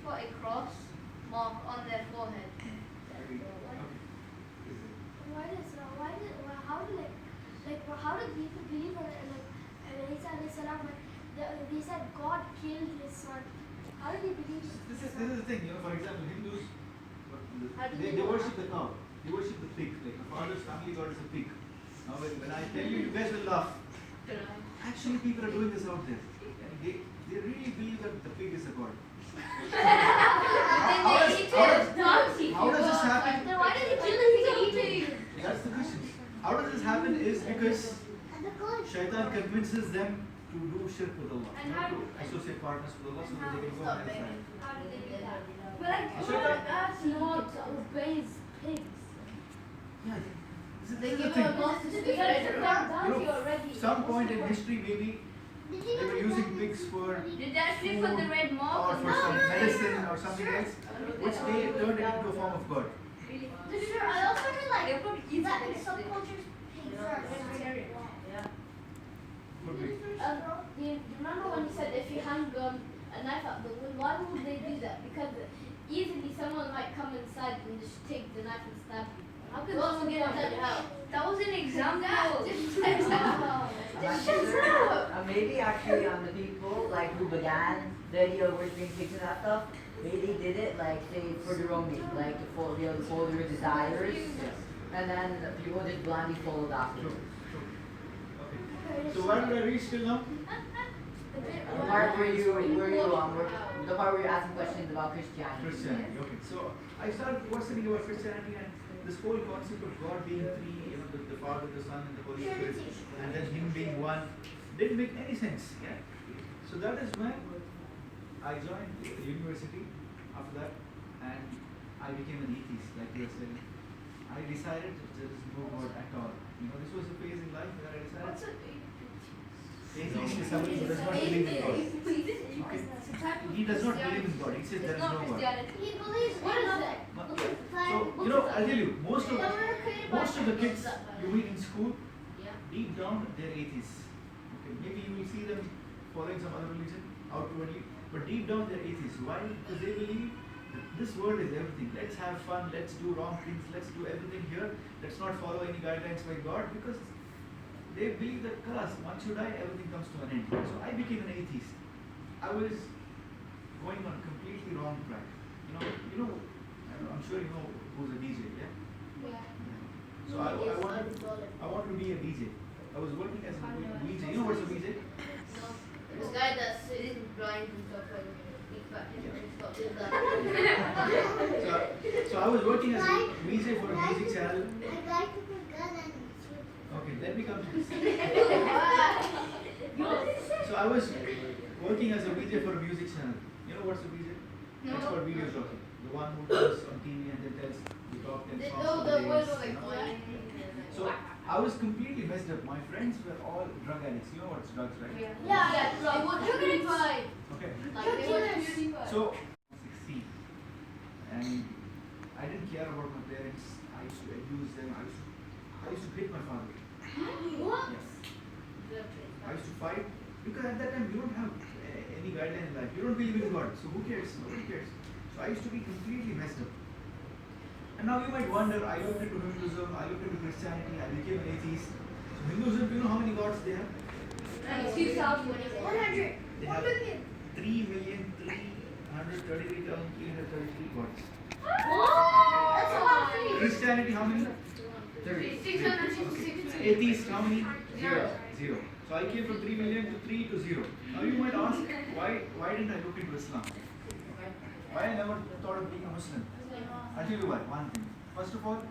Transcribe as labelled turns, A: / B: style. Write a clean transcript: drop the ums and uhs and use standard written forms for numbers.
A: put a cross mark on their forehead.
B: How did people believe in Isa alayhi salam when they said God killed his son? How did they believe it?
C: This is the thing, for example, Hindus,
A: How do
C: they
A: they know
C: worship the cow, they worship the pig. Like my father's family god is a pig. Now when I tell you, you guys will laugh. Actually, people are doing this out there. And they really believe that the pig is a god. How does this happen?
A: Then why did they kill the pig?
C: That's the question. How does this happen is because Shaitan convinces them to do shirk with Allah, not to associate partners with Allah so that they can go and hellfire.
B: How did they do that? But God obeys pigs.
C: Yeah, this is
A: They
C: the
A: give
C: thing.
A: a lost
C: Some point in history maybe they were using pigs for
A: Did they actually put the red mark
C: or
A: on
C: for some medicine or something else, which they turned it into a form of God.
B: I also heard that in some cultures pigs are vegetarian.
C: Could be.
B: Do you remember when you said if you hang a knife out the wood, why would they do that? Because easily someone might come inside and just take the knife and stab you. How could someone get that out?
A: That was an example.
D: Maybe actually the people like who began the idea of worshipping pigs and that stuff, maybe they did it like say for their own need, like to follow their desires, and then the people just blindly followed after.
C: True. Okay. So where did I reach till now?
D: The part where you the part where you're asking questions about Christianity.
C: Christianity. Okay. So I started questioning about Christianity and this whole concept of God being three, the Father, the Son, and the Holy Spirit, and then Him being one, didn't make any sense. Yeah. So that is when I joined the university after that, and I became an atheist, like you were saying. I decided that there is no God at all. This was a phase in life where I decided. Atheist is somebody who does not believe in God. Okay. He does not believe in God. He says there is no God.
B: He believes in nothing.
C: So, I'll tell you, most of the kids you meet in school, deep down they're atheists. Okay. Maybe you will see them following some other religion outwardly, but deep down they're atheists. Why? Because they believe that this world is everything. Let's have fun. Let's do wrong things. Let's do everything here. Let's not follow any guidelines by God because they believe that once you die, everything comes to an end. So I became an atheist. I was going on a completely wrong track. I'm sure you know who's a DJ, yeah? So I wanted to be a DJ. I was working as a DJ. You know what's a DJ?
A: This guy that sits blind himself and Iftar.
C: So I was working as a DJ for a music channel.
B: I'd like to put gun and shoot.
C: Okay, let me come to this. So I was working as a VJ for a music channel. You know what's a VJ?
A: No.
C: It's called video jockey. The one who goes on TV and then tells the top 10 songs.
A: No,
C: of
A: the
C: the
A: one
C: days,
A: like one.
C: So I was completely messed up. My friends were all drug addicts. You know what's drugs, right?
A: Yeah, they were PewDiePie.
C: Okay.
A: Like they were PewDiePie.
C: So 16. And I didn't care about my parents. I used to abuse them. I used to hit my father.
B: What?
C: Yes. I used to fight because at that time you don't have any guideline in life. You don't believe in God, so who cares? Nobody cares. So I used to be completely messed up. And now you might wonder, I looked into Hinduism, I looked into Christianity, I became an atheist. So Hinduism, do you know how many gods they have?
B: 100.
C: They have 3,333,333 gods.
B: That's a lot for you.
C: Christianity, how many? 30.
A: 666.
C: Atheist, how many? Zero. So I came from 3 million to 3 to 0. Now you might ask, why didn't I look into Islam? Why I never thought of being a Muslim? I'll tell you why. One thing. First of all,